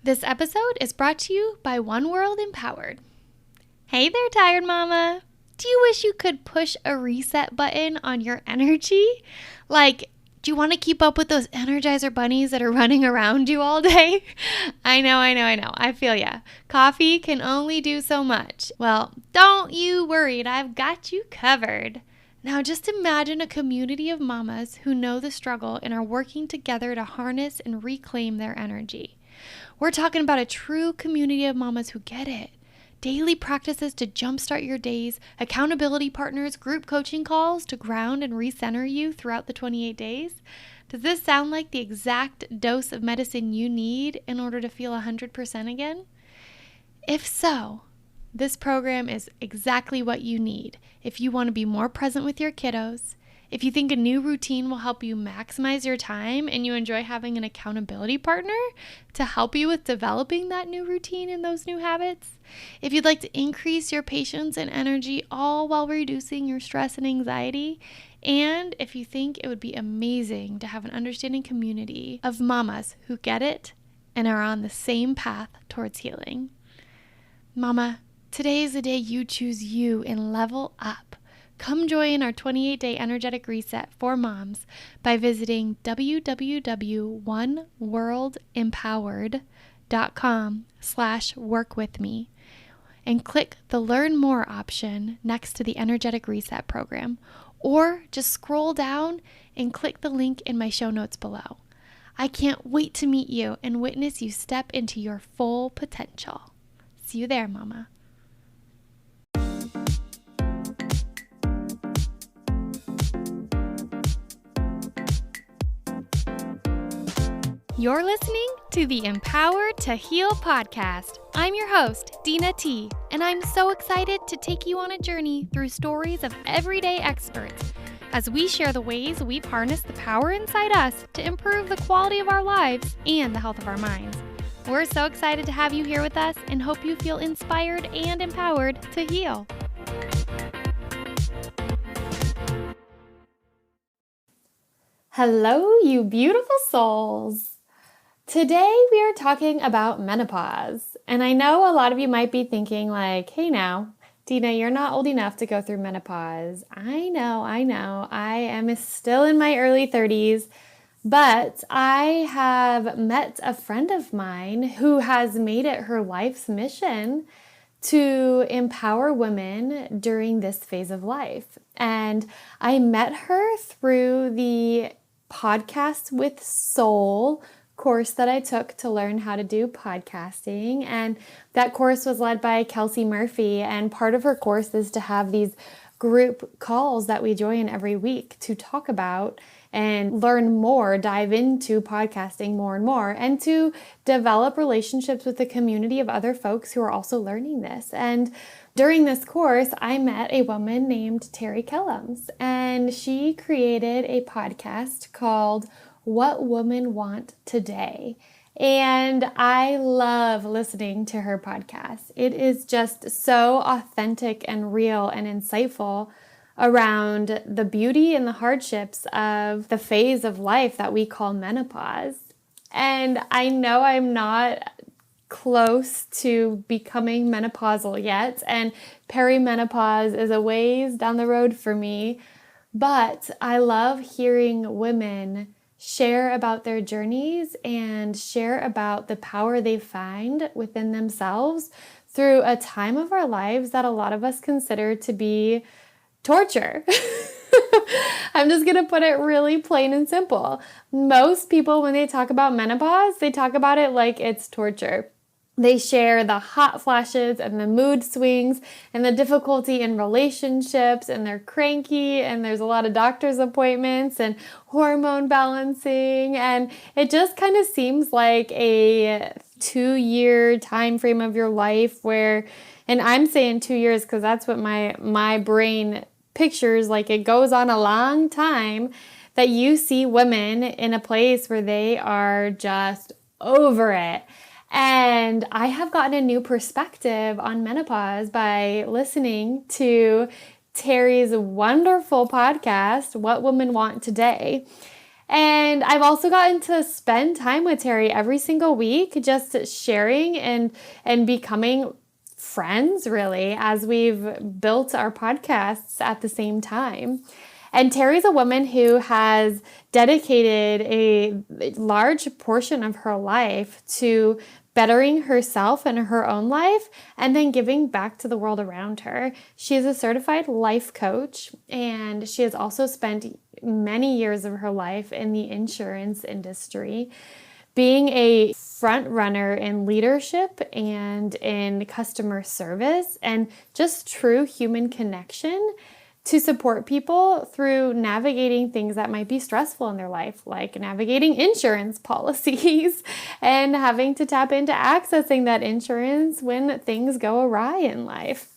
This episode is brought to you by One World Empowered. Hey there, tired mama. Do you wish you could push a reset button on your energy? Like, do you want to keep up with those Energizer bunnies that are running around you all day? I know. I feel ya. Coffee can only do so much. Well, don't you worry. I've got you covered. Now just imagine a community of mamas who know the struggle and are working together to harness and reclaim their energy. We're talking about a true community of mamas who get it. Daily practices to jumpstart your days, accountability partners, group coaching calls to ground and recenter you throughout the 28 days. Does this sound like the exact dose of medicine you need in order to feel 100% again? If so, this program is exactly what you need if you want to be more present with your kiddos, if you think a new routine will help you maximize your time and you enjoy having an accountability partner to help you with developing that new routine and those new habits, if you'd like to increase your patience and energy all while reducing your stress and anxiety, and if you think it would be amazing to have an understanding community of mamas who get it and are on the same path towards healing. Mama, today is the day you choose you and level up. Come join our 28-day energetic reset for moms by visiting www.oneworldempowered.com/workwithme and click the Learn More option next to the Energetic Reset program, or just scroll down and click the link in my show notes below. I can't wait to meet you and witness you step into your full potential. See you there, Mama. You're listening to the Empowered to Heal podcast. I'm your host, Dina T, and I'm so excited to take you on a journey through stories of everyday experts as we share the ways we've harnessed the power inside us to improve the quality of our lives and the health of our minds. We're so excited to have you here with us and hope you feel inspired and empowered to heal. Hello, you beautiful souls. Today we are talking about menopause, and I know a lot of you might be thinking like, hey now, Dina, you're not old enough to go through menopause. I know, I am still in my early 30s, but I have met a friend of mine who has made it her life's mission to empower women during this phase of life. And I met her through the Podcast with Soul course that I took to learn how to do podcasting. And that course was led by Kelsey Murphy. And part of her course is to have these group calls that we join every week to talk about and learn more, dive into podcasting more and more, and to develop relationships with a community of other folks who are also learning this. And during this course, I met a woman named Terri Kellums, and she created a podcast called What Women Want Today. And I love listening to her podcast. It is just so authentic and real and insightful around the beauty and the hardships of the phase of life that we call menopause. And I know I'm not close to becoming menopausal yet, and perimenopause is a ways down the road for me, but I love hearing women share about their journeys and share about the power they find within themselves through a time of our lives that a lot of us consider to be torture. I'm just going to put it really plain and simple. Most people, when they talk about menopause, they talk about it like it's torture. They share the hot flashes and the mood swings and the difficulty in relationships, and they're cranky, and there's a lot of doctor's appointments and hormone balancing, and it just kind of seems like a 2-year time frame of your life where, and I'm saying 2 years because that's what my brain pictures, like it goes on a long time, that you see women in a place where they are just over it. And I have gotten a new perspective on menopause by listening to Terri's wonderful podcast, What Women Want Today. And I've also gotten to spend time with Terri every single week, just sharing and becoming friends really as we've built our podcasts at the same time. And Terri's a woman who has dedicated a large portion of her life to bettering herself and her own life and then giving back to the world around her. She is a certified life coach, and she has also spent many years of her life in the insurance industry, being a front runner in leadership and in customer service and just true human connection to support people through navigating things that might be stressful in their life, like navigating insurance policies and having to tap into accessing that insurance when things go awry in life.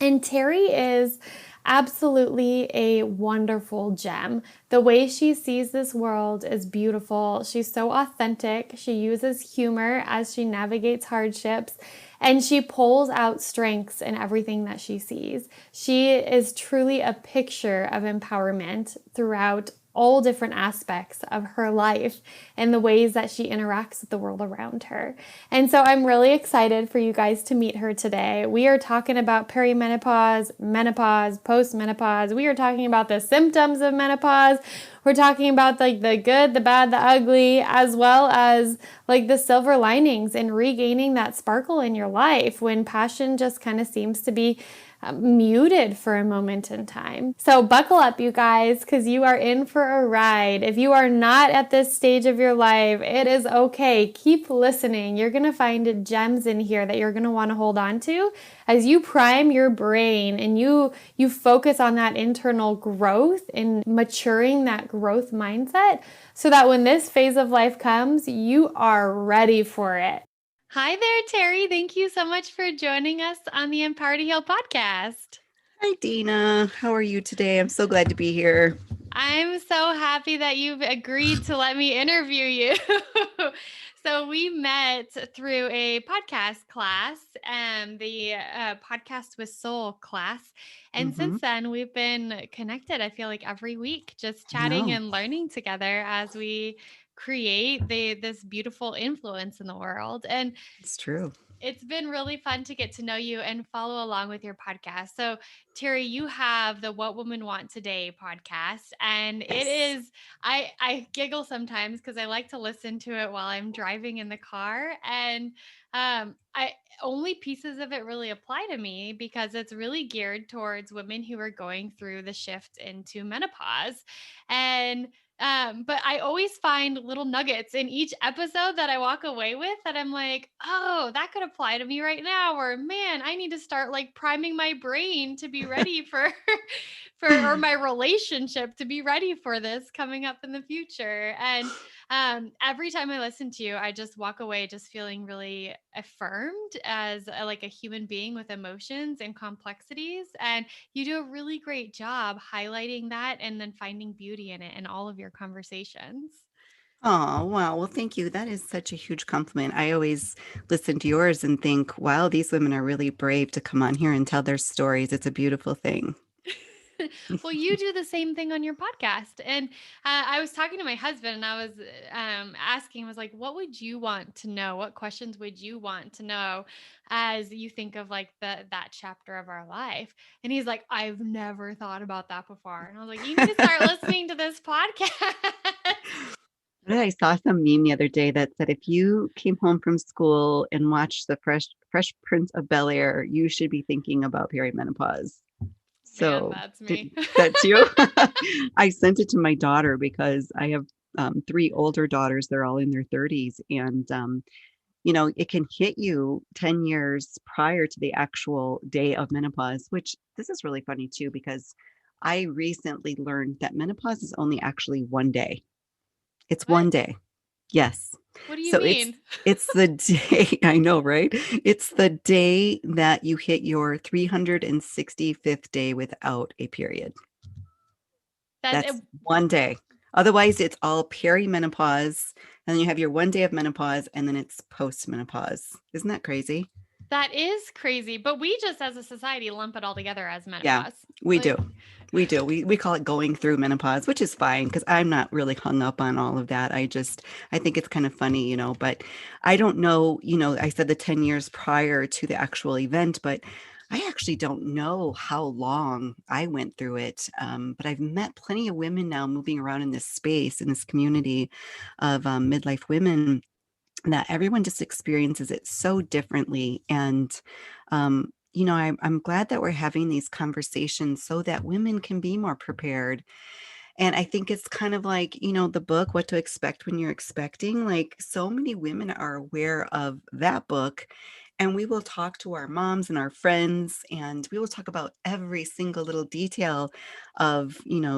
And Terri is absolutely a wonderful gem. The way she sees this world is beautiful. She's so authentic. She uses humor as she navigates hardships, and she pulls out strengths in everything that she sees. She is truly a picture of empowerment throughout all different aspects of her life and the ways that she interacts with the world around her. And so I'm really excited for you guys to meet her today. We are talking about perimenopause, menopause, postmenopause. We are talking about the symptoms of menopause. We're talking about like the good, the bad, the ugly, as well as like the silver linings and regaining that sparkle in your life when passion just kind of seems to be muted for a moment in time. So buckle up, you guys, because you are in for a ride. If you are not at this stage of your life, it is okay. Keep listening. You're going to find gems in here that you're going to want to hold on to as you prime your brain and you focus on that internal growth and maturing that growth mindset so that when this phase of life comes, you are ready for it. Hi there, Terri. Thank you so much for joining us on the Empower to Heal podcast. Hi, Dina. How are you today? I'm so glad to be here. I'm so happy that you've agreed to let me interview you. So we met through a podcast class, the Podcast with Soul class. And Mm-hmm. since then, we've been connected, I feel like every week, just I chatting know. and learning together as we create this beautiful influence in the world. And It's true. it's been really fun to get to know you and follow along with your podcast. So, Terri, you have the What Women Want Today podcast, and it Yes. is I giggle sometimes because I like to listen to it while I'm driving in the car, and I only pieces of it really apply to me because it's really geared towards women who are going through the shift into menopause. And but I always find little nuggets in each episode that I walk away with that I'm like, oh, that could apply to me right now. Or man, I need to start like priming my brain to be ready for or my relationship to be ready for this coming up in the future. And every time I listen to you, I just walk away just feeling really affirmed as like a human being with emotions and complexities. And you do a really great job highlighting that and then finding beauty in it in all of your conversations. Oh, wow. Well, thank you. That is such a huge compliment. I always listen to yours and think, wow, these women are really brave to come on here and tell their stories. It's a beautiful thing. Well, you do the same thing on your podcast. And I was talking to my husband and I was asking, I was like, what would you want to know? What questions would you want to know as you think of like that chapter of our life? And he's like, I've never thought about that before. And I was like, you need to start listening to this podcast. I saw some meme the other day that said if you came home from school and watched the Fresh Prince of Bel-Air, you should be thinking about perimenopause. Man, So that's me. that's you. I sent it to my daughter because I have three older daughters. They're all in their 30s. And, it can hit you 10 years prior to the actual day of menopause, which this is really funny too, because I recently learned that menopause is only actually one day. It's one What? day. Yes. What do you So it's mean? it's the day, I know, right? It's the day that you hit your 365th day without a period. That's That's one day. Otherwise, it's all perimenopause, and then you have your one day of menopause, and then it's postmenopause. Isn't that crazy? That is crazy, but we just as a society lump it all together as Yeah, menopause. we do. Like, We do. We call it going through menopause, which is fine because I'm not really hung up on all of that. I think it's kind of funny, but I don't know, I said the 10 years prior to the actual event, but I actually don't know how long I went through it. But I've met plenty of women now moving around in this space, in this community of midlife women, that everyone just experiences it so differently. And, I'm glad that we're having these conversations so that women can be more prepared. And I think it's kind of like, the book, What to Expect When You're Expecting. Like, so many women are aware of that book. And we will talk to our moms and our friends, and we will talk about every single little detail of,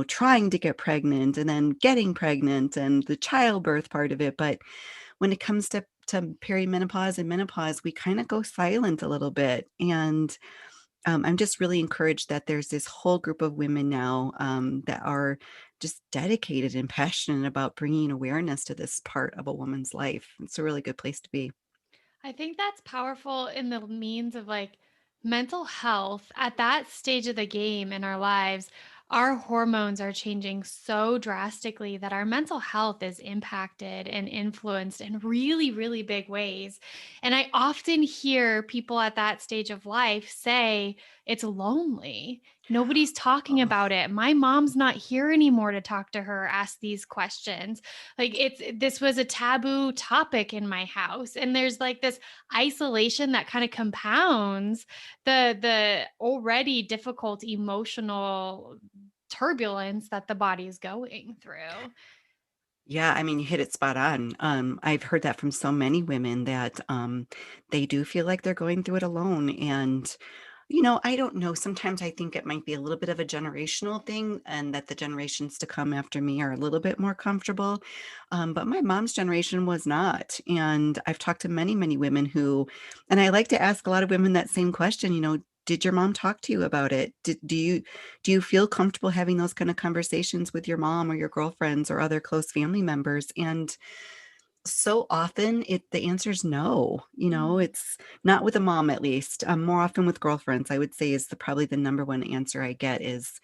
trying to get pregnant and then getting pregnant and the childbirth part of it. But when it comes to perimenopause and menopause, we kind of go silent a little bit. And I'm just really encouraged that there's this whole group of women now that are just dedicated and passionate about bringing awareness to this part of a woman's life. It's a really good place to be. I think that's powerful in the means of like mental health at that stage of the game in our lives. Our hormones are changing so drastically that our mental health is impacted and influenced in really, really big ways. And I often hear people at that stage of life say it's lonely. Nobody's talking Oh, about it. My mom's not here anymore to talk to her, ask these questions. Like this was a taboo topic in my house. And there's like this isolation that kind of compounds the already difficult emotional turbulence that the body is going through. yeah, I mean, you hit it spot on. I've heard that from so many women that they do feel like they're going through it alone. And I don't know. Sometimes I think it might be a little bit of a generational thing, and that the generations to come after me are a little bit more comfortable. But my mom's generation was not. And I've talked to many, many women and I like to ask a lot of women that same question, did your mom talk to you about it? Do you feel comfortable having those kind of conversations with your mom or your girlfriends or other close family members? And so often the answer is no. Mm. It's not with a mom, at least. More often with girlfriends, I would say, is probably the number one answer I get is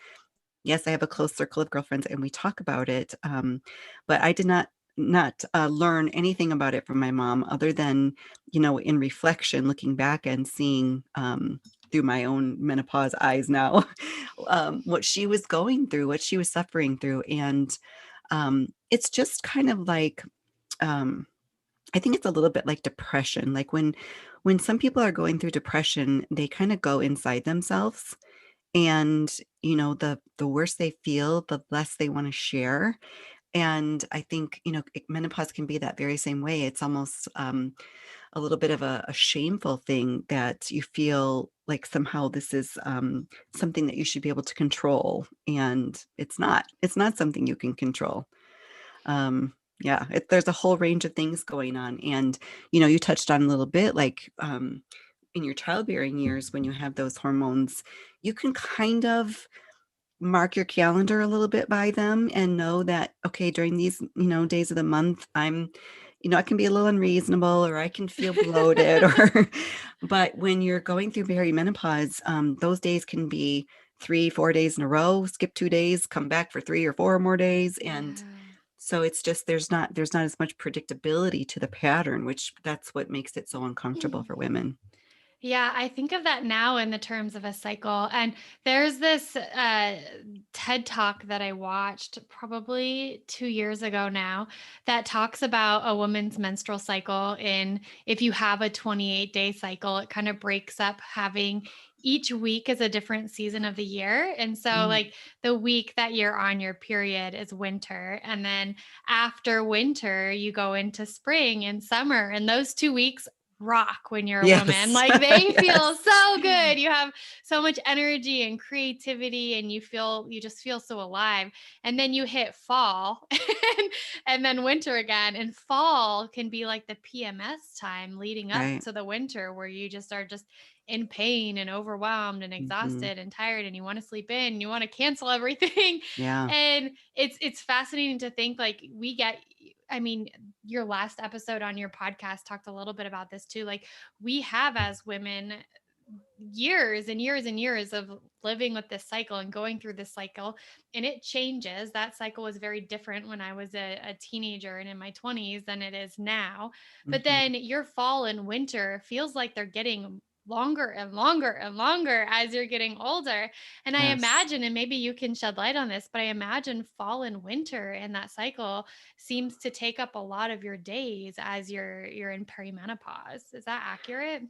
yes, I have a close circle of girlfriends and we talk about it. But I did not learn anything about it from my mom other than, in reflection, looking back and seeing through my own menopause eyes now, what she was going through, what she was suffering through. And it's just kind of like, um, I think it's a little bit like depression. Like when some people are going through depression, they kind of go inside themselves, and the worse they feel, the less they want to share. And I think menopause can be that very same way. It's almost a little bit of a shameful thing that you feel like somehow this is something that you should be able to control, and it's not something you can control. Yeah, there's a whole range of things going on. And, you touched on a little bit, like, in your childbearing years, when you have those hormones, you can kind of mark your calendar a little bit by them and know that, okay, during these, days of the month, I can be a little unreasonable, or I can feel bloated, or, but when you're going through perimenopause, those days can be 3, 4 days in a row, skip 2 days, come back for 3 or 4 more days. And Yeah. so it's just there's not as much predictability to the pattern, which that's what makes it so uncomfortable for women. Yeah, I think of that now in the terms of a cycle. And there's this TED talk that I watched probably 2 years ago now that talks about a woman's menstrual cycle. In if you have a 28-day cycle, it kind of breaks up having each week is a different season of the year. And so, Mm. like, the week that you're on your period is winter. And then after winter, you go into spring and summer. And those 2 weeks rock when you're a woman. Yes. Like they feel Yes. so good. You have so much energy and creativity and you just feel so alive. And then you hit fall and then winter again. And fall can be like the PMS time leading up Right. to the winter where you just are just in pain and overwhelmed and Hmm. exhausted and tired and you want to sleep in, you want to cancel everything. Yeah. And it's fascinating to think like we get I mean, your last episode on your podcast talked a little bit about this too. Like, we have as women years and years and years of living with this cycle and going through this cycle, and it changes. That cycle was very different when I was a teenager and in my 20s than it is now. But Mhm. then your fall and winter feels like they're getting longer and longer and longer as you're getting older. And I Yes. imagine, and maybe you can shed light on this, but I imagine fall and winter and that cycle seems to take up a lot of your days as you're in perimenopause. Is that accurate?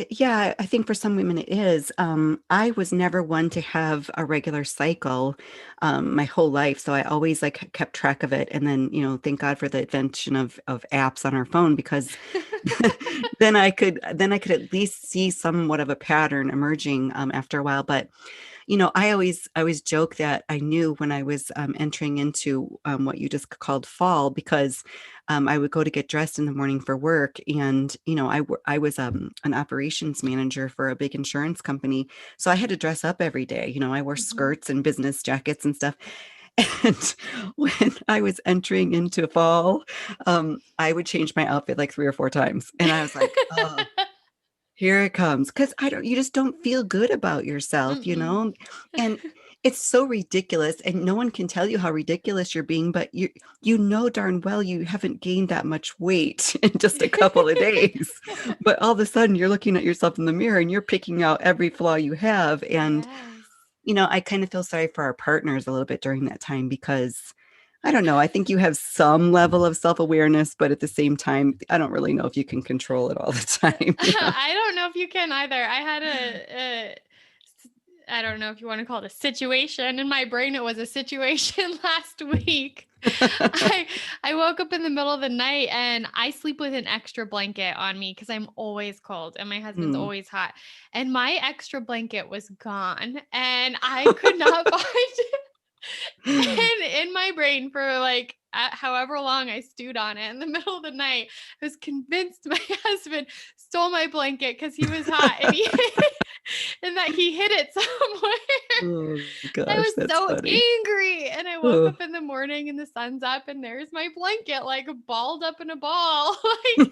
Yeah, I think for some women it is. I was never one to have a regular cycle my whole life, so I always like kept track of it. And then, thank God for the invention of apps on our phone because then I could at least see somewhat of a pattern emerging after a while. But I always joke that I knew when I was entering into what you just called fall because I would go to get dressed in the morning for work, and I was an operations manager for a big insurance company, so I had to dress up every day. I wore Mhm. skirts and business jackets and stuff. And when I was entering into fall, I would change my outfit like 3 or 4 times, and I was like, oh. Here it comes, because you just don't feel good about yourself, Mm-mm. and it's so ridiculous, and no one can tell you how ridiculous you're being, but you know darn well you haven't gained that much weight in just a couple of days. But all of a sudden, you're looking at yourself in the mirror and you're picking out every flaw you have. And Yes. I kind of feel sorry for our partners a little bit during that time because I don't know. I think you have some level of self-awareness, but at the same time, I don't really know if you can control it all the time. I don't know if you can either. I had I don't know if you want to call it a situation. In my brain, it was a situation last week. I I woke up in the middle of the night and I sleep with an extra blanket on me because I'm always cold and my husband's Hmm. always hot. And my extra blanket was gone and I could not find it. And in my brain for like however long I stewed on it in the middle of the night, I was convinced my husband stole my blanket because he was hot and he and that he hid it somewhere. Oh I gosh, was that's so funny. angry. And I woke Oh. up in the morning and the sun's up and there's my blanket like balled up in a ball. Like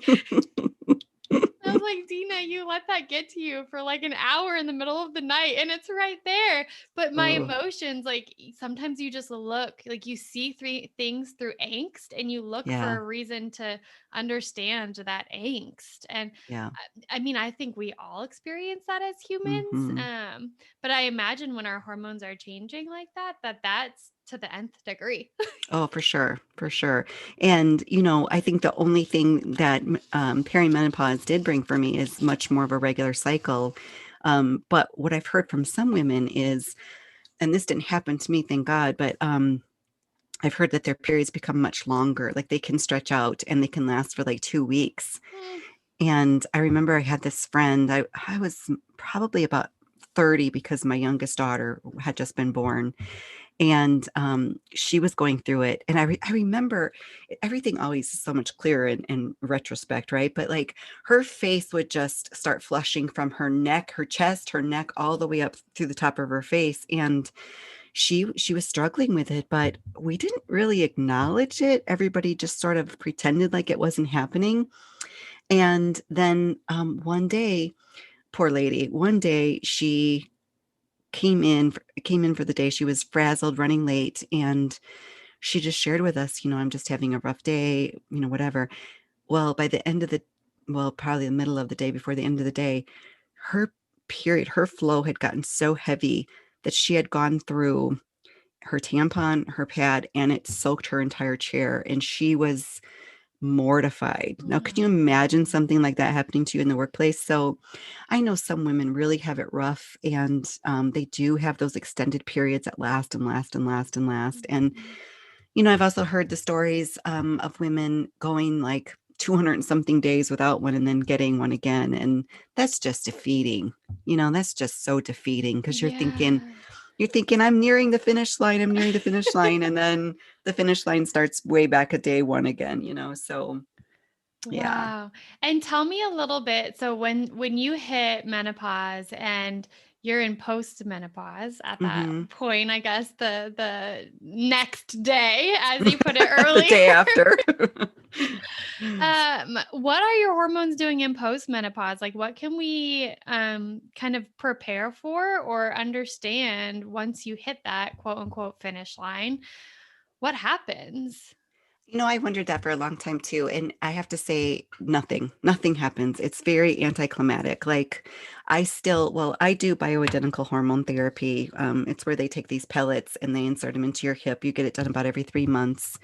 I was like, Dina, you let that get to you for like an hour in the middle of the night and it's right there. But my Oh, emotions, like sometimes you just look, like you see three things through angst and you look for yeah. a reason to understand that angst. And Yeah. I mean, I think we all experience that as humans. Hmm. But I imagine when our hormones are changing like that, that's to the nth degree. Oh, for sure, for sure. And I think the only thing that perimenopause did bring for me is much more of a regular cycle. But what I've heard from some women is, and this didn't happen to me, thank God, but I've heard that their periods become much longer. Like they can stretch out and they can last for like 2 weeks. Mm, And I remember I had this friend, I was probably about 30 because my youngest daughter had just been born. And she was going through it. And I remember everything always is so much clearer in retrospect, right? But like her face would just start flushing from her neck, her chest, her neck, all the way up through the top of her face. And she was struggling with it, but we didn't really acknowledge it. Everybody just sort of pretended like it wasn't happening. And then one day, poor lady, one day she came in for the day. She was frazzled, running late, and she just shared with us, I'm just having a rough day, whatever. Well, by the end of the well, probably the middle of the day, before the end of the day, her her flow had gotten so heavy that she had gone through her tampon, her pad, and it soaked her entire chair, and she was mortified. Now, can you oh imagine no. something like that happening to you in the workplace? So, I know some women really have it rough, and they do have those extended periods that last and last and last and last. And, Mhm. I've also heard the stories of women going like 200 and something days without one and then getting one again. And that's just defeating. That's just so defeating because Yeah. you're thinking, I'm nearing the finish line, I'm nearing the finish line. And then the finish line starts way back at day one again. So yeah. Wow. And tell me a little bit. So when you hit menopause and you're in postmenopause at that Hmm. point, I guess the next day, as you put it The earlier. day after. What are your hormones doing in postmenopause? Like, what can we kind of prepare for or understand once you hit that quote unquote finish line? What happens? I wondered that for a long time too. And I have to say, nothing happens. It's very anticlimactic. Like, I do bioidentical hormone therapy. It's where they take these pellets and they insert them into your hip. You get it done about every 3 months.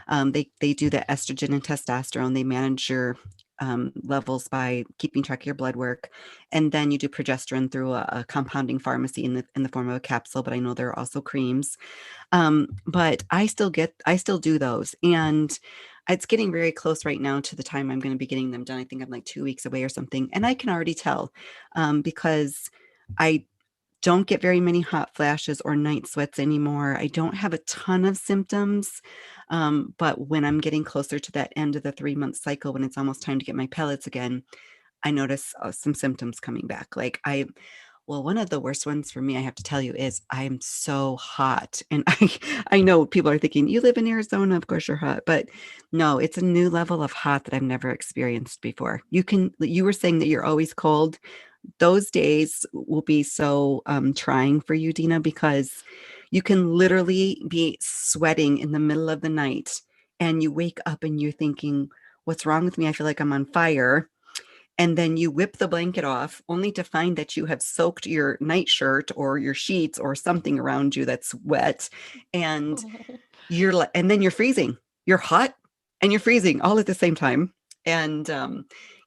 They do the estrogen and testosterone. They manage your levels by keeping track of your blood work, and then you do progesterone through a compounding pharmacy in the form of a capsule. But I know there are also creams. But I still do those. And it's getting very close right now to the time I'm going to be getting them done. I think I'm like 2 weeks away or something. And I can already tell because I don't get very many hot flashes or night sweats anymore. I don't have a ton of symptoms. But when I'm getting closer to that end of the 3 month cycle, when it's almost time to get my pellets again, I notice some symptoms coming back. Well, one of the worst ones for me, I have to tell you, is I'm so hot. And I know people are thinking, you live in Arizona, of course you're hot. But no, it's a new level of hot that I've never experienced before. You were saying that you're always cold. Those days will be so trying for you, Dina, because you can literally be sweating in the middle of the night and you wake up and you're thinking, what's wrong with me? I feel like I'm on fire, and then you whip the blanket off only to find that you have soaked your nightshirt or your sheets or something around you that's wet, and and then you're freezing. You're hot and you're freezing all at the same time. And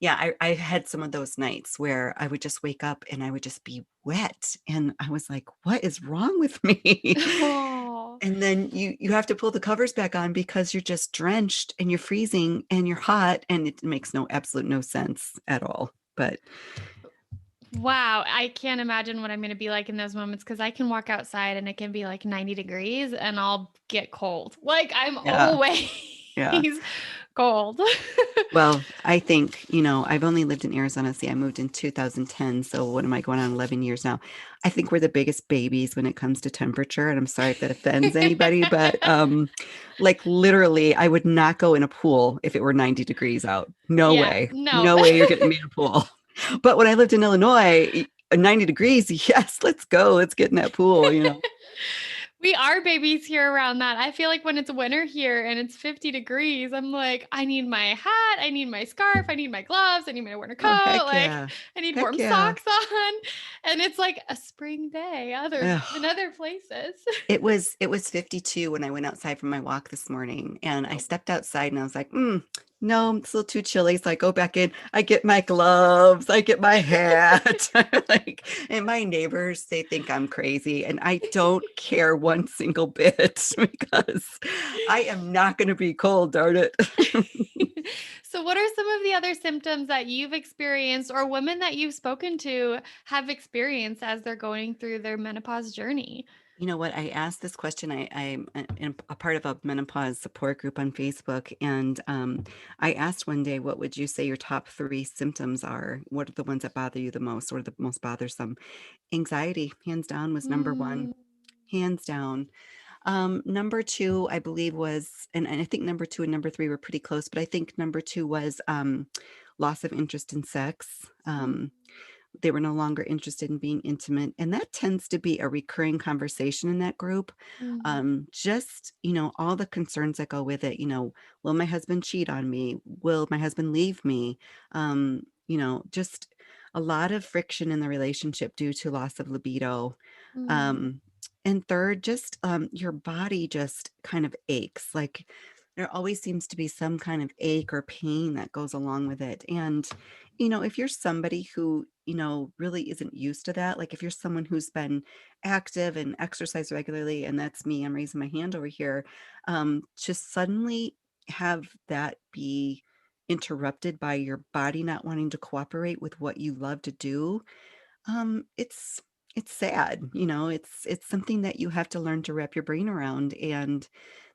yeah, I had some of those nights where I would just wake up and I would just be wet, and I was like, what is wrong with me? Oh. And then you have to pull the covers back on because you're just drenched and you're freezing and you're hot, and it makes no absolute no sense at all. But Wow, I can't imagine what I'm going to be like in those moments because I can walk outside and it can be like 90 degrees and I'll get cold. Like I'm yeah, always yeah. cold. Well, I think, I've only lived in Arizona. See, I moved in 2010. So what am I going on 11 years now? I think we're the biggest babies when it comes to temperature. And I'm sorry if that offends anybody, but like literally, I would not go in a pool if it were 90 degrees out. No Yeah, way. no. No way you're getting me in a pool. But when I lived in Illinois, 90 degrees, yes, let's go. Let's get in that pool. We are babies here around that. I feel like when it's winter here and it's 50 degrees, I'm like, I need my hat, I need my scarf, I need my gloves, I need my winter Oh, coat, heck like yeah. I need Heck warm yeah. socks on. And it's like a spring day other than Ugh. other places. It was 52 when I went outside for my walk this morning, and I Oh. stepped outside and I was like, no, it's a little too chilly. So I go back in, I get my gloves, I get my hat. Like, and my neighbors, they think I'm crazy, and I don't care one single bit because I am not going to be cold, darn it. So, what are some of the other symptoms that you've experienced or women that you've spoken to have experienced as they're going through their menopause journey? You know what? I asked this question. I'm a part of a menopause support group on Facebook, and I asked one day, "What would you say your top three symptoms are? What are the ones that bother you the most? What are the most bothersome?" Anxiety, hands down, was number one, Mm, hands down. Number two, I believe, was, and I think number two and number three were pretty close, but I think number two was loss of interest in sex. mm, They were no longer interested in being intimate, and that tends to be a recurring conversation in that group. mm, Just, all the concerns that go with it. Will my husband cheat on me? Will my husband leave me? Just a lot of friction in the relationship due to loss of libido. mm, um, and third, just your body just kind of aches. Like, there always seems to be some kind of ache or pain that goes along with it. And if you're somebody who, really isn't used to that, like if you're someone who's been active and exercise regularly, and that's me, I'm raising my hand over here, just suddenly have that be interrupted by your body not wanting to cooperate with what you love to do. It's sad. It's something that you have to learn to wrap your brain around, and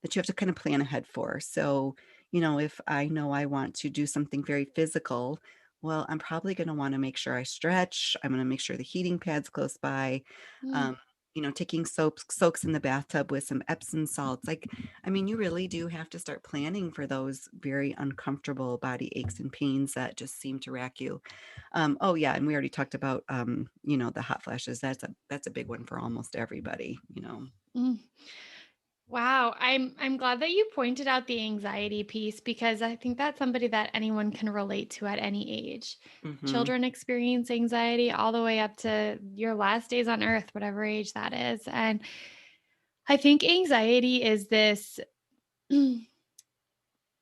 that you have to kind of plan ahead for. So, if I know I want to do something very physical, well, I'm probably going to want to make sure I stretch. I'm going to make sure the heating pad's close by. Mm, Um, taking soaks in the bathtub with some Epsom salts. Like, I mean, you really do have to start planning for those very uncomfortable body aches and pains that just seem to rack you. Oh yeah, and we already talked about the hot flashes. That's a big one for almost everybody. mm. Wow, I'm glad that you pointed out the anxiety piece because I think that's somebody that anyone can relate to at any age. Mhm. Children experience anxiety all the way up to your last days on earth, whatever age that is. And I think anxiety is this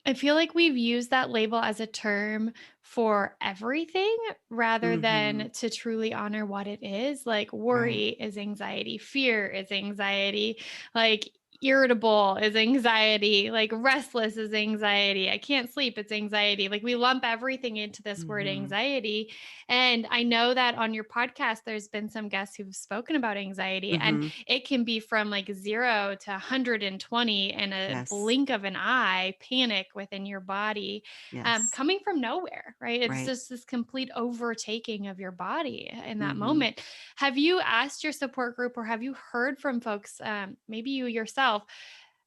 I feel like we've used that label as a term for everything rather Mhm. than to truly honor what it is. Like Right. worry is anxiety, fear is anxiety, like irritable is anxiety, like restless is anxiety. I can't sleep, it's anxiety. Like we lump everything into this word Mhm. anxiety. And I know that on your podcast, there's been some guests who've spoken about anxiety, and Mhm. it can be from like 0 to 120 in a Yes. blink of an eye, panic within your body, Yes. coming from nowhere, right? It's Right. just this complete overtaking of your body in that Mhm. moment. Have you asked your support group, or have you heard from folks, maybe you yourself,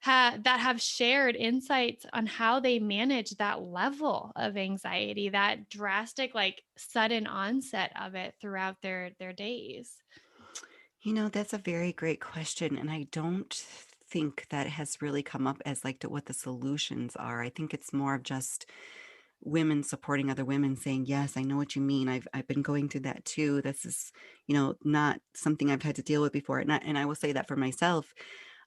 that have shared insights on how they manage that level of anxiety, that drastic, like sudden onset of it throughout their days? That's a very great question, and I don't think that has really come up as like to what the solutions are. I think it's more of just women supporting other women saying, "Yes, I know what you mean. I've been going through that too. This is, not something I've had to deal with before." And I will say that for myself,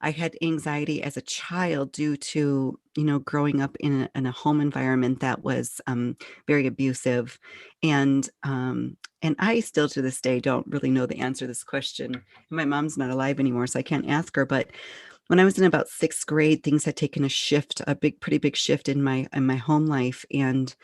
I had anxiety as a child due to, growing up in a home environment that was very abusive. And I still to this day don't really know the answer to this question. My mom's not alive anymore, so I can't ask her. But when I was in about sixth grade, things had taken a shift, pretty big shift in my home life, and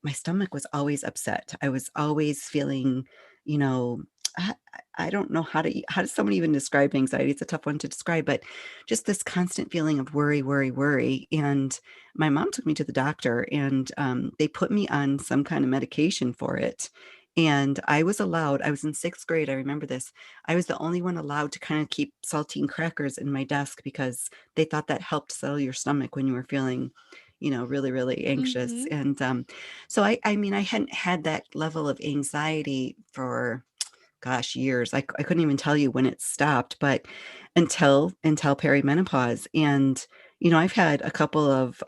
my stomach was always upset. I was always feeling, you know, I, I don't know how does someone even describe anxiety? It's a tough one to describe, but just this constant feeling of worry, worry, worry. And my mom took me to the doctor, and they put me on some kind of medication for it. And I was in sixth grade. I remember this. I was the only one allowed to kind of keep saltine crackers in my desk because they thought that helped settle your stomach when you were feeling, really, really anxious. Mhm. And so I mean, I hadn't had that level of anxiety for, gosh, years. I couldn't even tell you when it stopped, but until perimenopause. And I've had a couple of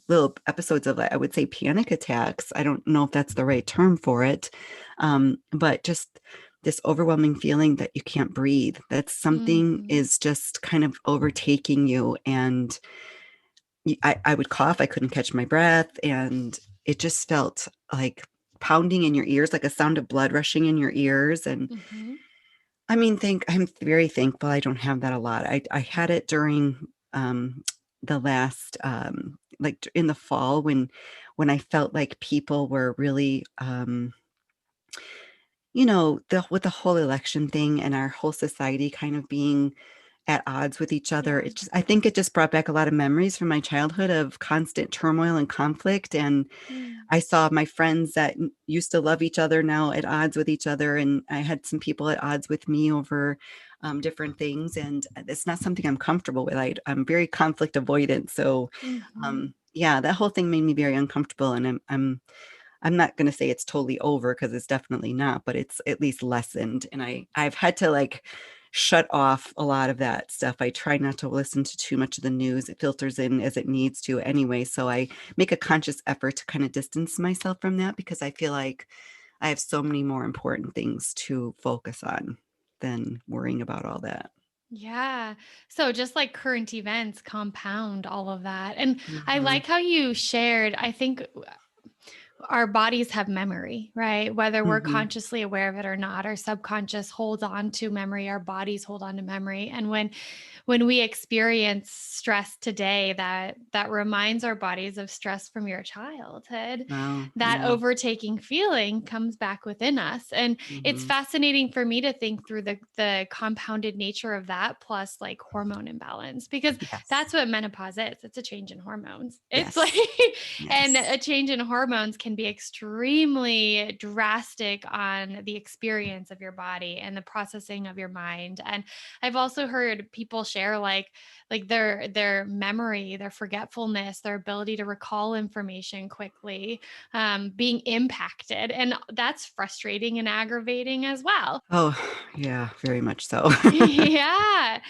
little episodes of, I would say, panic attacks. I don't know if that's the right term for it, but just this overwhelming feeling that you can't breathe, that something Mhm. is just kind of overtaking you. And I would cough, I couldn't catch my breath, and it just felt like pounding in your ears, like a sound of blood rushing in your ears. And Mhm. I mean, I'm very thankful I don't have that a lot. I had it during the last like in the fall when I felt like people were really with the whole election thing and our whole society kind of being at odds with each other. Yeah. I think it just brought back a lot of memories from my childhood of constant turmoil and conflict. And Mm. I saw my friends that used to love each other now at odds with each other. And I had some people at odds with me over different things. And it's not something I'm comfortable with. I'm very conflict avoidant. So, Mhm. yeah, that whole thing made me very uncomfortable. And I'm not going to say it's totally over because it's definitely not, but it's at least lessened. And I've had to like shut off a lot of that stuff. I try not to listen to too much of the news. It filters in as it needs to anyway. So I make a conscious effort to kind of distance myself from that because I feel like I have so many more important things to focus on than worrying about all that. Yeah. So just like current events compound all of that. And I Mhm. like how you shared, I think our bodies have memory, right? Whether we're Mhm. consciously aware of it or not, our subconscious holds on to memory, our bodies hold on to memory. And when we experience stress today, that reminds our bodies of stress from your childhood, Wow. that Yeah. overtaking feeling comes back within us. And it's Mhm. fascinating for me to think through the compounded nature of that, plus like hormone imbalance, because Yes. that's what menopause is. It's a change in hormones. It's like Yes. and Yes. a change in hormones can can be extremely drastic on the experience of your body and the processing of your mind. And I've also heard people share like their memory, their forgetfulness, their ability to recall information quickly, being impacted, and that's frustrating and aggravating as well. Oh, yeah, very much so. Yeah,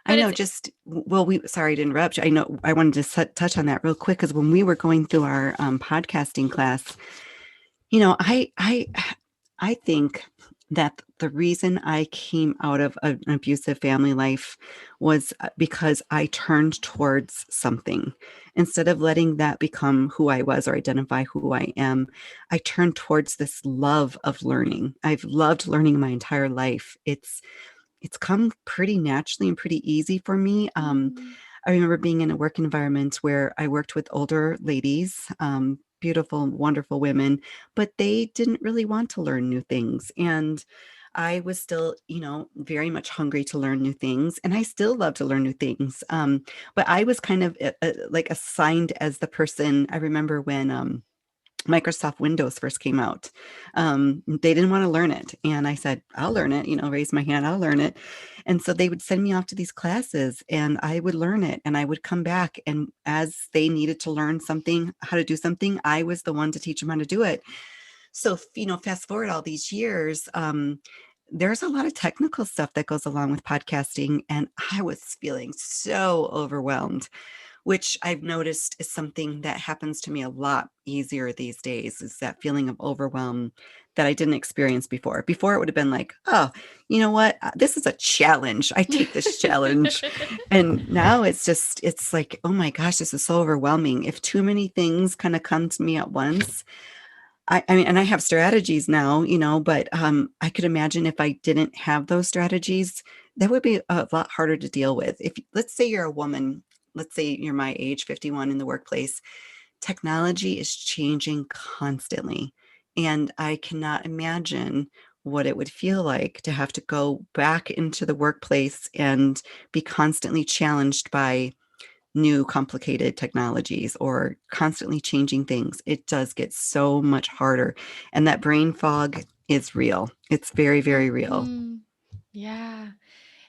I but know it's just well, sorry to interrupt you. I know I wanted to touch on that real quick because when we were going through our podcasting class, you know, I think that the reason I came out of an abusive family life was because I turned towards something. Instead of letting that become who I was or identify who I am, I turned towards this love of learning. I've loved learning my entire life. It's come pretty naturally and pretty easy for me. mm, I remember being in a work environment where I worked with older ladies, beautiful, wonderful women, but they didn't really want to learn new things. And I was still, very much hungry to learn new things. And I still love to learn new things. But I was kind of like assigned as the person. I remember when Microsoft Windows first came out. They didn't want to learn it. And I said, I'll learn it, raise my hand, I'll learn it. And so they would send me off to these classes and I would learn it and I would come back. And as they needed to learn something, how to do something, I was the one to teach them how to do it. So, fast forward all these years, there's a lot of technical stuff that goes along with podcasting. And I was feeling so overwhelmed, which I've noticed is something that happens to me a lot easier these days, is that feeling of overwhelm that I didn't experience before. Before it would have been like, oh, you know what? This is a challenge. I take this challenge. And now it's like, oh my gosh, this is so overwhelming. If too many things kind of come to me at once, I mean, and I have strategies now, but I could imagine if I didn't have those strategies, that would be a lot harder to deal with. If let's say you're a woman, let's say you're my age, 51 in the workplace, technology is changing constantly. And I cannot imagine what it would feel like to have to go back into the workplace and be constantly challenged by new complicated technologies or constantly changing things. It does get so much harder. And that brain fog is real. It's very, very real. Mhm. Yeah.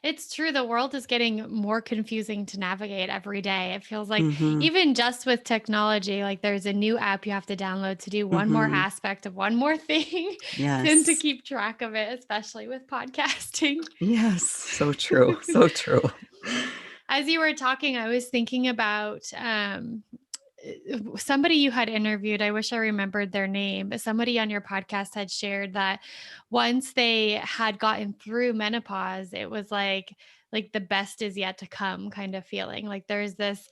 It's true. The world is getting more confusing to navigate every day. It feels like Mm-hmm. even just with technology, like there's a new app you have to download to do one more Mm-hmm. aspect of one more thing and to Yes. keep track of it, especially with podcasting. Yes. So true. So true. As you were talking, I was thinking about somebody you had interviewed. I wish I remembered their name, but somebody on your podcast had shared that once they had gotten through menopause, it was like the best is yet to come kind of feeling. Like there's this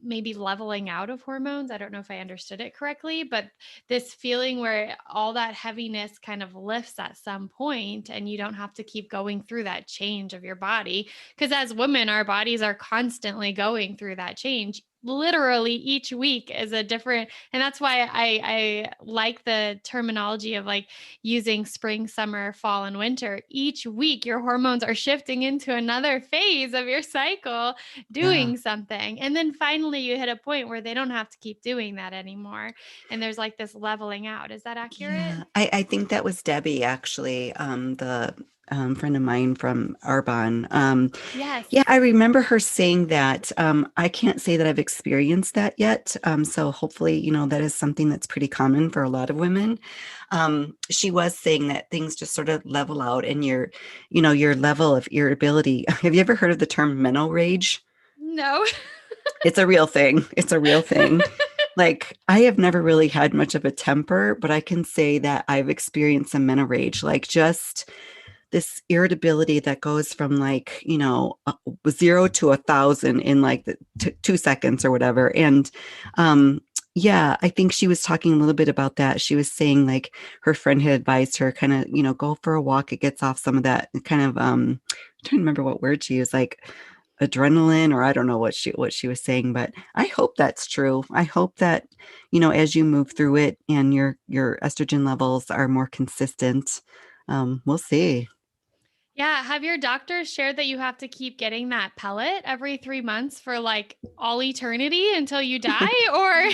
maybe leveling out of hormones. I don't know if I understood it correctly, but this feeling where all that heaviness kind of lifts at some point and you don't have to keep going through that change of your body. Because as women, our bodies are constantly going through that change. Literally each week is a different, and that's why I like the terminology of like using spring, summer, fall, and winter. Each week, your hormones are shifting into another phase of your cycle, Yeah. doing something. And then finally you hit a point where they don't have to keep doing that anymore. And there's like this leveling out. Is that accurate? Yeah. I think that was Debbie, actually, the friend of mine from Arbonne. Yes. Yeah, I remember her saying that. I can't say that I've experienced that yet. So hopefully, that is something that's pretty common for a lot of women. She was saying that things just sort of level out and your level of irritability. Have you ever heard of the term mental rage? No. It's a real thing. It's a real thing. Like, I have never really had much of a temper, but I can say that I've experienced some mental rage, like just this irritability that goes from like 0 to 1,000 in like the 2 seconds or whatever. And yeah, I think she was talking a little bit about that. She was saying like her friend had advised her kind of go for a walk. It gets off some of that kind of I'm trying to remember what word she used, like adrenaline, or I don't know what she was saying, but I hope that's true. I hope that as you move through it and your estrogen levels are more consistent. We'll see. Yeah. Have your doctors shared that you have to keep getting that pellet every 3 months for like all eternity until you die? Or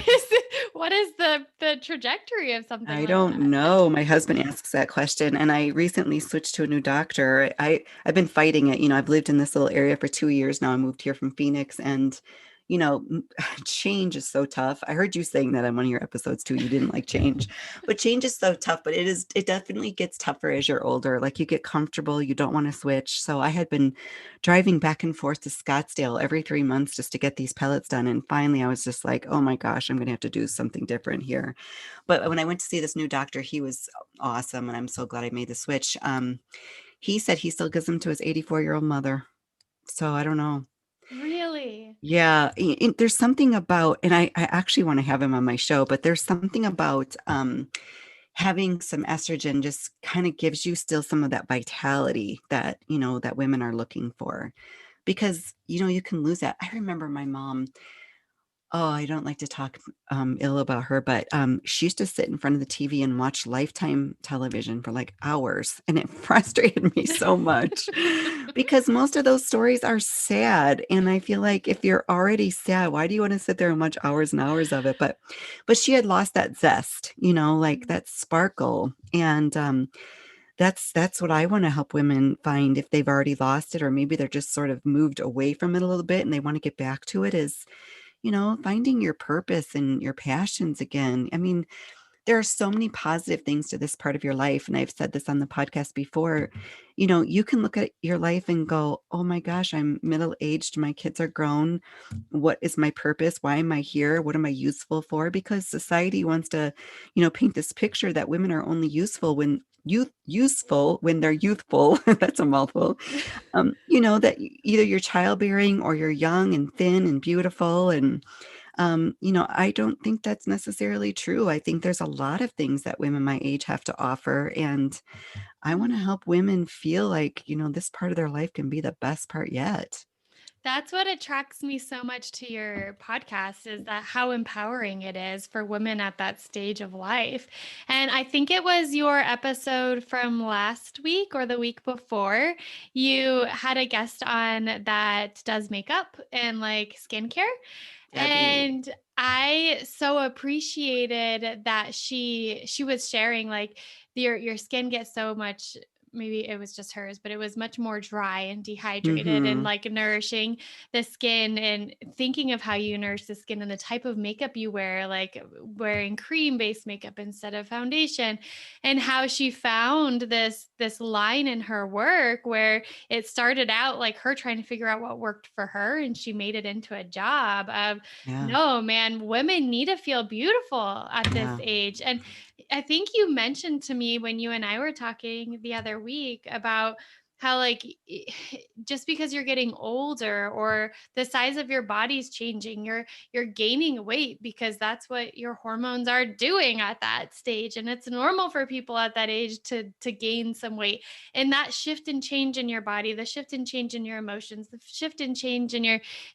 what is the trajectory of something I like don't that? know. My husband asks that question, and I recently switched to a new doctor. I've been fighting it. I've lived in this little area for 2 years now. I moved here from Phoenix, and change is so tough. I heard you saying that on one of your episodes too. You didn't like change, but change is so tough. But it definitely gets tougher as you're older. Like you get comfortable, you don't want to switch. So I had been driving back and forth to Scottsdale every 3 months just to get these pellets done, and finally I was just like, oh my gosh, I'm going to have to do something different here. But when I went to see this new doctor, he was awesome, and I'm so glad I made the switch. He said he still gives them to his 84-year-old mother. So I don't know. Really? Yeah, there's something about, and I actually want to have him on my show, but there's something about having some estrogen just kind of gives you still some of that vitality that women are looking for, because you can lose that. I remember my mom. Oh, I don't like to talk ill about her, but she used to sit in front of the TV and watch Lifetime television for like hours, and it frustrated me so much because most of those stories are sad, and I feel like if you're already sad, why do you want to sit there and watch hours and hours of it? But she had lost that zest, like that sparkle, and that's what I want to help women find if they've already lost it, or maybe they're just sort of moved away from it a little bit and they want to get back to it, is finding your purpose and your passions again. I mean, there are so many positive things to this part of your life. And I've said this on the podcast before. You can look at your life and go, oh my gosh, I'm middle aged. My kids are grown. What is my purpose? Why am I here? What am I useful for? Because society wants to, paint this picture that women are only useful when they're youthful. That's a mouthful. That either you're childbearing or you're young and thin and beautiful. And I don't think that's necessarily true. I think there's a lot of things that women my age have to offer. And I want to help women feel like, this part of their life can be the best part yet. That's what attracts me so much to your podcast is that how empowering it is for women at that stage of life. And I think it was your episode from last week or the week before, you had a guest on that does makeup and like skincare. Debbie. And I so appreciated that she was sharing like your skin gets so much, maybe it was just hers, but it was much more dry and dehydrated and Mm-hmm. like nourishing the skin, and thinking of how you nourish the skin and the type of makeup you wear, like wearing cream based makeup instead of foundation, and how she found this line in her work where it started out like her trying to figure out what worked for her, and she made it into a job of, Yeah. no, man, women need to feel beautiful at this Yeah. age. And I think you mentioned to me when you and I were talking the other week about how like just because you're getting older or the size of your body's changing, you're gaining weight because that's what your hormones are doing at that stage, and it's normal for people at that age to gain some weight. And that shift and change in your body, the shift and change in your emotions, the shift and change in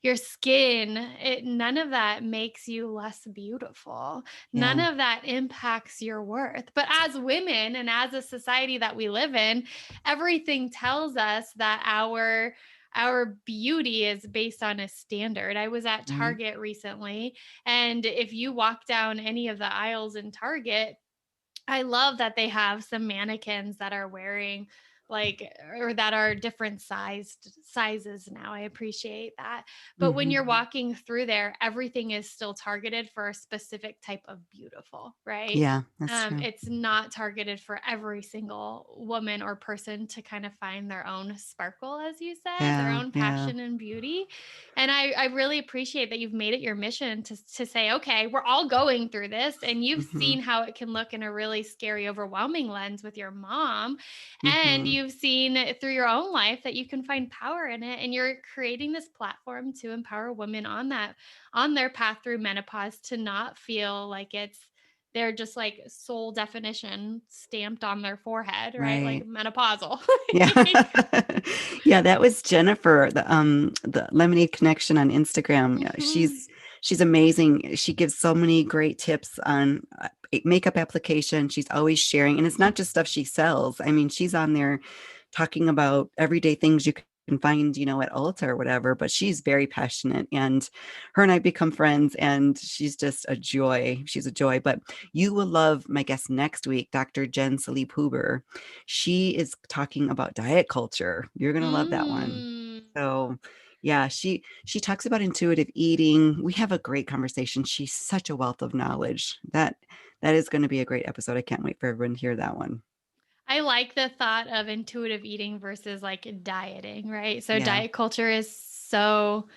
your skin, none of that makes you less beautiful. None Yeah. of that impacts your worth. But as women and as a society that we live in, everything tells us that our beauty is based on a standard. I was at Right. Target recently, and if you walk down any of the aisles in Target, I love that they have some mannequins that are wearing like, or that are different sizes now. I appreciate that. But when Mm-hmm. you're walking through there, everything is still targeted for a specific type of beautiful, right? Yeah, that's true. It's not targeted for every single woman or person to kind of find their own sparkle, as you said, their Yeah. own Yeah. passion and beauty. And I really appreciate that you've made it your mission to say, okay, we're all going through this. And you've Mm-hmm. seen how it can look in a really scary, overwhelming lens with your mom. And Mm-hmm. you've seen through your own life that you can find power in it. And you're creating this platform to empower women on on their path through menopause, to not feel like they're just like sole definition stamped on their forehead, right? Like Right. menopausal. Yeah. Yeah, that was Jennifer, the Lemonade Connection on Instagram. Yeah, Mhm. she's amazing. She gives so many great tips on makeup application. She's always sharing, and it's not just stuff she sells. I mean, she's on there talking about everyday things you can find, at Ulta or whatever. But she's very passionate, and her and I become friends, and she's just a joy. She's a joy. But you will love my guest next week, Dr. Jen Salib Huber. She is talking about diet culture. You're gonna love that one. Mm. So yeah, she talks about intuitive eating. We have a great conversation. She's such a wealth of knowledge. That is going to be a great episode. I can't wait for everyone to hear that one. I like the thought of intuitive eating versus like dieting, right? So Yeah. diet culture is so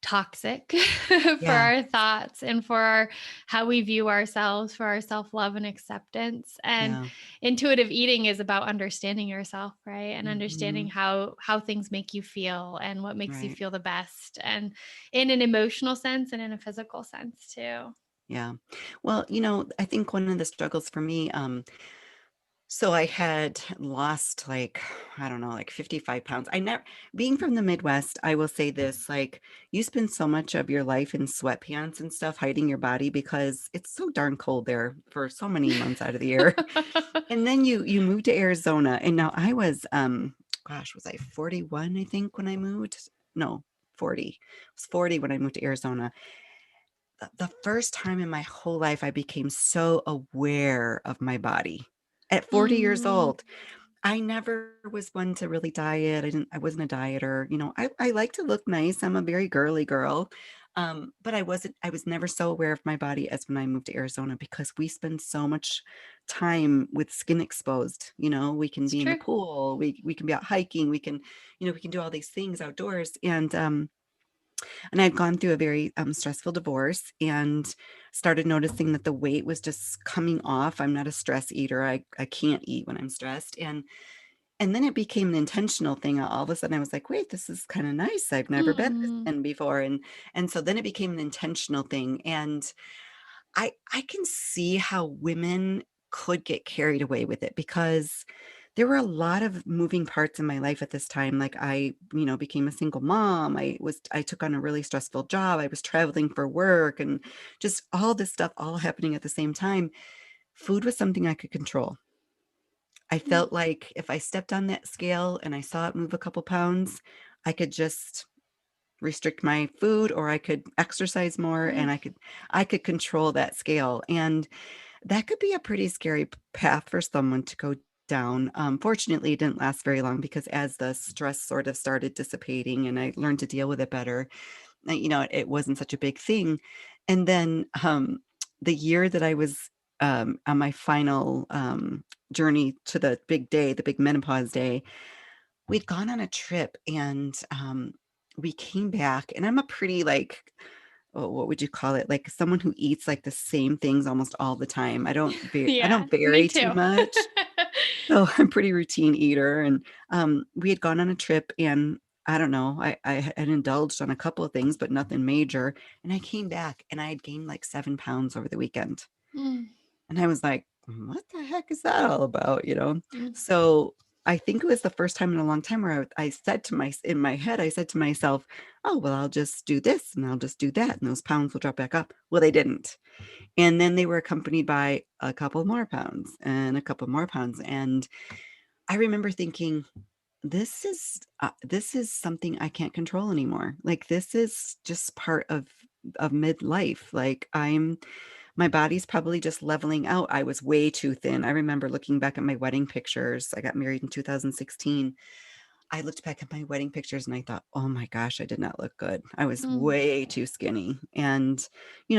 toxic for Yeah. our thoughts and for our how we view ourselves, for our self-love and acceptance. And Yeah. intuitive eating is about understanding yourself, right? And understanding Hmm. how things make you feel and what makes you Right. feel the best, and in an emotional sense and in a physical sense too. Yeah. Well, I think one of the struggles for me, so I had lost like, I don't know, like 55 pounds. I never, being from the Midwest, I will say this, like, you spend so much of your life in sweatpants and stuff hiding your body because it's so darn cold there for so many months out of the year. And then you move to Arizona, and now I was, gosh, was I 41, I think, when I moved? No, 40. I was 40 when I moved to Arizona. The first time in my whole life I became so aware of my body. At 40 years Mm, old, I never was one to really diet. I wasn't a dieter. I like to look nice. I'm a very girly girl. But I was never so aware of my body as when I moved to Arizona because we spend so much time with skin exposed. We can it's be in the true. pool, we can be out hiking, we can do all these things outdoors. And I'd gone through a very stressful divorce and started noticing that the weight was just coming off. I'm not a stress eater. I can't eat when I'm stressed. And then it became an intentional thing. All of a sudden I was like, wait, this is kind of nice. I've never been this Mm, thin before. And so then it became an intentional thing. And I can see how women could get carried away with it because there were a lot of moving parts in my life at this time. Like I, became a single mom. I took on a really stressful job. I was traveling for work and just all this stuff all happening at the same time. Food was something I could control. I mm, felt like if I stepped on that scale and I saw it move a couple pounds, I could just restrict my food or I could exercise more and mm. I could control that scale. And that could be a pretty scary path for someone to go down. Fortunately, it didn't last very long because as the stress sort of started dissipating and I learned to deal with it better, it wasn't such a big thing. And then the year that I was on my final journey to the big day, the big menopause day, we'd gone on a trip and we came back, and I'm a pretty like, oh, what would you call it? Like someone who eats like the same things almost all the time. I Yeah, don't me vary too too. much. So I'm a pretty routine eater. And we had gone on a trip and I don't know, I had indulged on a couple of things, but nothing major. And I came back and I had gained like 7 pounds over the weekend. Mm, And I was like, what the heck is that all about? mm, So I think it was the first time in a long time where I said in my head, I said to myself, oh, well, I'll just do this and I'll just do that. And those pounds will drop back up. Well, they didn't. And then they were accompanied by a couple more pounds and a couple more pounds. And I remember thinking, this is something I can't control anymore. Like this is just part of midlife. Like my body's probably just leveling out. I was way too thin. I remember looking back at my wedding pictures. I got married in 2016. I looked back at my wedding pictures and I thought, oh my gosh, I did not look good. I was mm. way too skinny. And,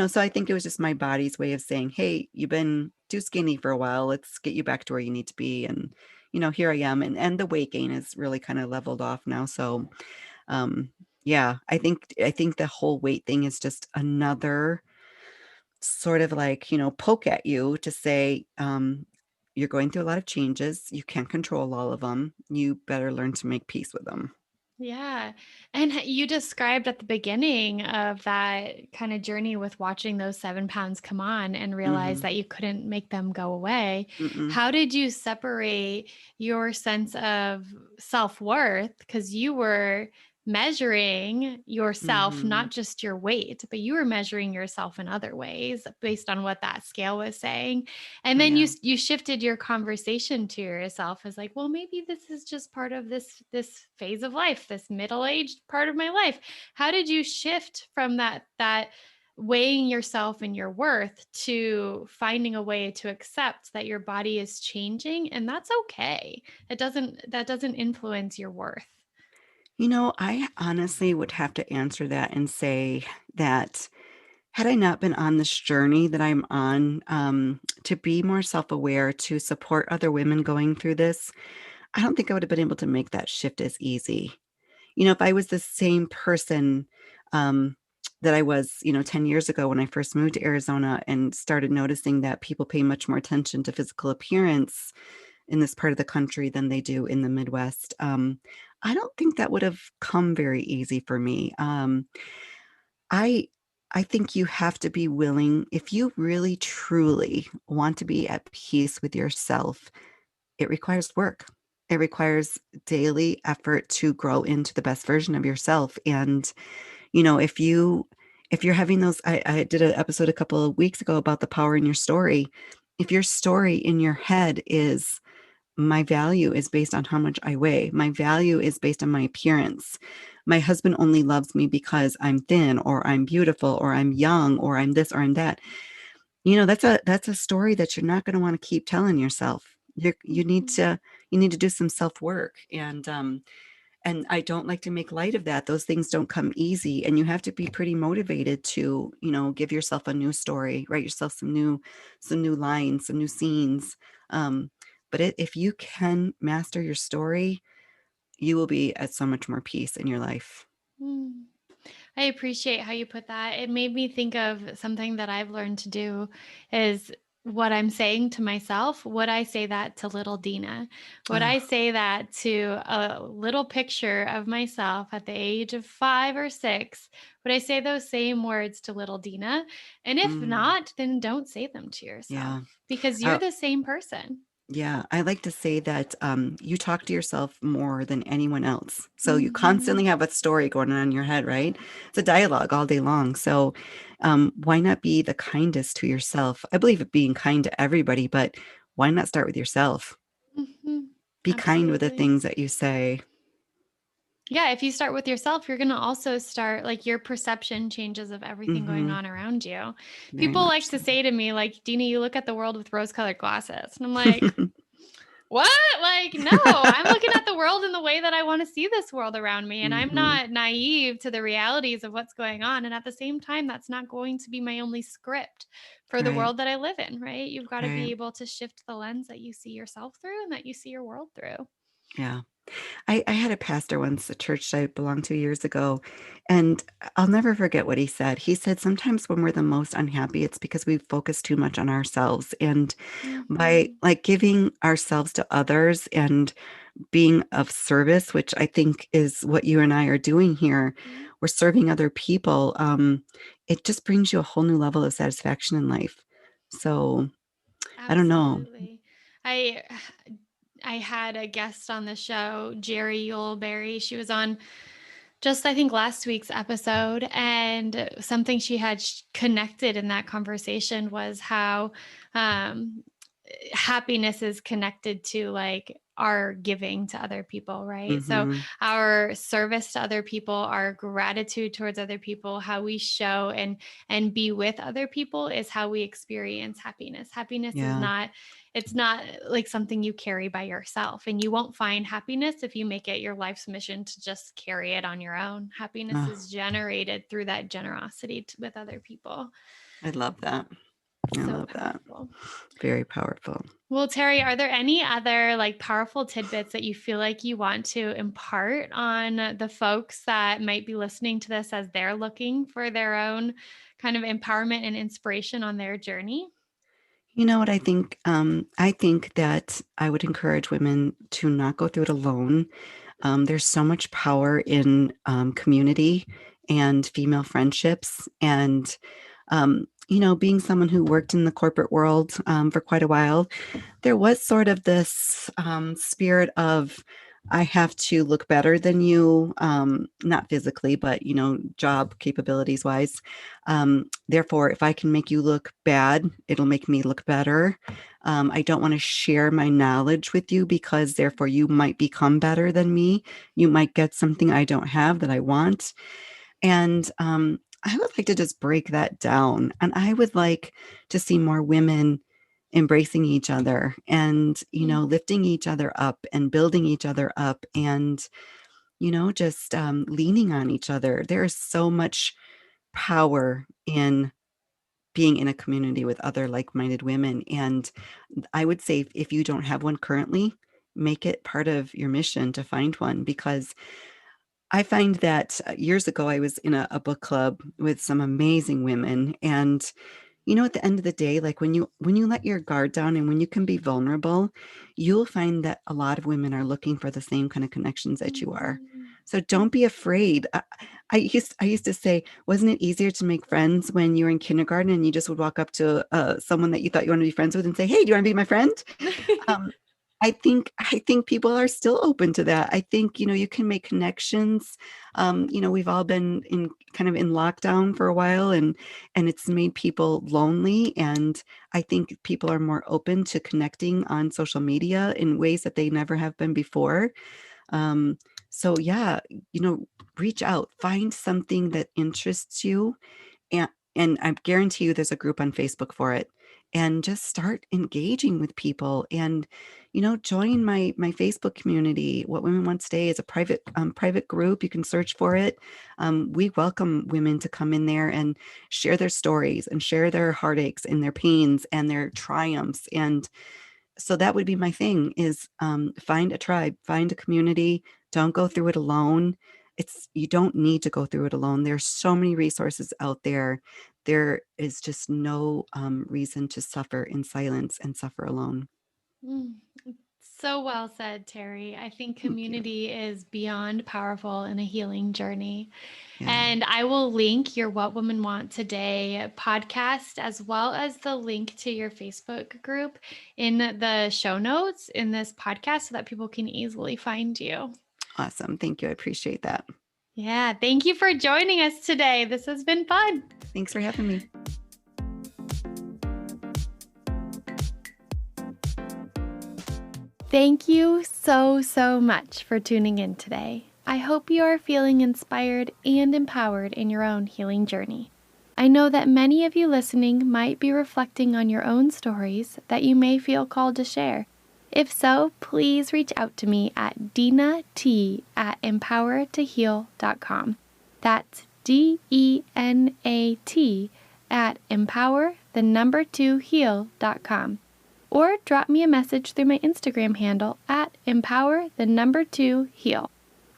so I think it was just my body's way of saying, hey, you've been too skinny for a while. Let's get you back to where you need to be. And, here I am. And the weight gain is really kind of leveled off now. So, um, yeah, I think the whole weight thing is just another sort of like, poke at you to say, you're going through a lot of changes. You can't control all of them. You better learn to make peace with them. Yeah. And you described at the beginning of that kind of journey with watching those 7 pounds come on and realize Hmm. that you couldn't make them go away. Mm-mm. How did you separate your sense of self worth? Because you were measuring yourself, Mm-hmm. not just your weight, but you were measuring yourself in other ways based on what that scale was saying. And then Yeah. you shifted your conversation to yourself as like, well, maybe this is just part of this phase of life, this middle-aged part of my life. How did you shift from that weighing yourself and your worth to finding a way to accept that your body is changing and that's okay? That doesn't influence your worth. I honestly would have to answer that and say that had I not been on this journey that I'm on, to be more self-aware, to support other women going through this, I don't think I would have been able to make that shift as easy. If I was the same person um, that I was, 10 years ago when I first moved to Arizona and started noticing that people pay much more attention to physical appearance in this part of the country than they do in the Midwest, I don't think that would have come very easy for me. I I think you have to be willing, if you really truly want to be at peace with yourself, it requires work. It requires daily effort to grow into the best version of yourself. And, if you're having those, I did an episode a couple of weeks ago about the power in your story. If your story in your head is my value is based on how much I weigh. My value is based on my appearance. My husband only loves me because I'm thin or I'm beautiful or I'm young or I'm this or I'm that. That's a story that you're not going to want to keep telling yourself. You need Mhm. to you need to do some self-work, and I don't like to make light of that. Those things don't come easy, and you have to be pretty motivated to, give yourself a new story, write yourself some new lines, some new scenes. Um, but if you can master your story, you will be at so much more peace in your life. Mm. I appreciate how you put that. It made me think of something that I've learned to do is what I'm saying to myself. Would I say that to little Dina? Would I Oh, say that to a little picture of myself at the age of 5 or 6? Would I say those same words to little Dina? And if mm, not, then don't say them to yourself yeah. because you're Oh, the same person. yeah, I like to say that you talk to yourself more than anyone else. So you Mhm. constantly have a story going on in your head, right? It's a dialogue all day long. So why not be the kindest to yourself? I believe in being kind to everybody, but why not start with yourself? Mhm. Be kind with the Absolutely. things that you say. Yeah, if you start with yourself, you're going to also start like your perception changes of everything going Hmm. on around you. Very People much like so. to say to me, like, Dina, you look at the world with rose colored glasses. And I'm like, what? Like, no, I'm looking at the world in the way that I want to see this world around me. And I'm Hmm. not naive to the realities of what's going on. And at the same time, that's not going to be my only script for the Right, world that I live in, right? You've got to right. be able to shift the lens that you see yourself through and that you see your world through. Yeah. I had a pastor once, a church I belonged to years ago, and I'll never forget what he said. He said, sometimes when we're the most unhappy, it's because we focus too much on ourselves. And by Mhm. like giving ourselves to others and being of service, which I think is what you and I are doing here, Mhm. we're serving other people. It just brings you a whole new level of satisfaction in life. So I don't know. Absolutely. I I had a guest on the show, Jerry Yuleberry. She was on just I think last week's episode, and something she had connected in that conversation was how um happiness is connected to like our giving to other people, right? So Hmm. our service to other people, our gratitude towards other people, how we show and be with other people is how we experience happiness. Happiness is Yeah. not it's not like something you carry by yourself, and you won't find happiness if you make it your life's mission to just carry it on your own. Happiness Oh, is generated through that generosity with other people. I love that. I So love that. powerful. Very powerful. Well, Terry, are there any other like powerful tidbits that you feel like you want to impart on the folks that might be listening to this as they're looking for their own kind of empowerment and inspiration on their journey? You know what I think? I think that I would encourage women to not go through it alone. There's so much power in community and female friendships. And, being someone who worked in the corporate world for quite a while, there was sort of this spirit of I have to look better than you, not physically, but job capabilities wise. Therefore, if I can make you look bad, it'll make me look better. I don't want to share my knowledge with you because therefore you might become better than me. You might get something I don't have that I want. And I would like to just break that down. And I would like to see more women embracing each other and, Mm. lifting each other up and building each other up and, just leaning on each other. There is so much power in being in a community with other like-minded women. And I would say if you don't have one currently, make it part of your mission to find one because I find that years ago I was in a book club with some amazing women and at the end of the day, like when you let your guard down and when you can be vulnerable, you'll find that a lot of women are looking for the same kind of connections that you are. Mhm. So don't be afraid. I used to say, wasn't it easier to make friends when you were in kindergarten and you just would walk up to someone that you thought you wanted to be friends with and say, "Hey, do you want to be my friend?" Um, I think people are still open to that. I think, you can make connections. We've all been in kind of in lockdown for a while and it's made people lonely. And I think people are more open to connecting on social media in ways that they never have been before. Um, so yeah, reach out, find something that interests you and I guarantee you there's a group on Facebook for it. And just start engaging with people and join my Facebook community. What Women Want Today is a private group. You can search for it. We welcome women to come in there and share their stories and share their heartaches and their pains and their triumphs. And so that would be my thing is find a tribe, find a community. Don't go through it alone. You don't need to go through it alone. There's so many resources out there. There is just no reason to suffer in silence and suffer alone. Mm. So well said, Terry. I think Thank you. community is beyond powerful in a healing journey. Yeah, And I will link your What Women Want Today podcast as well as the link to your Facebook group in the show notes in this podcast so that people can easily find you. awesome. Thank you. I appreciate that. Yeah, thank you for joining us today. This has been fun. Thanks for having me. Thank you so, so much for tuning in today. I hope you are feeling inspired and empowered in your own healing journey. I know that many of you listening might be reflecting on your own stories that you may feel called to share. If so, please reach out to me at dinat@empowertoheal.com. That's DENAT@empower2heal.com. Or drop me a message through my Instagram handle at empower2heal.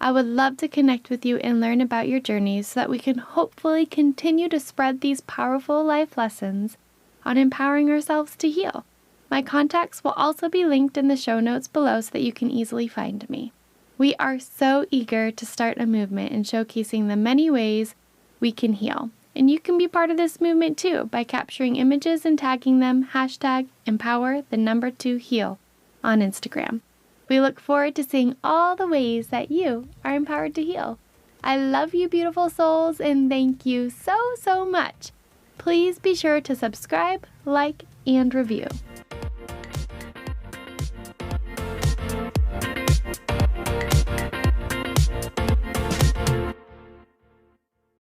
I would love to connect with you and learn about your journeys so that we can hopefully continue to spread these powerful life lessons on empowering ourselves to heal. My contacts will also be linked in the show notes below so that you can easily find me. We are so eager to start a movement in showcasing the many ways we can heal. And you can be part of this movement too by capturing images and tagging them #empower2heal on Instagram. We look forward to seeing all the ways that you are empowered to heal. I love you, beautiful souls, and thank you so, so much. Please be sure to subscribe, like, and review.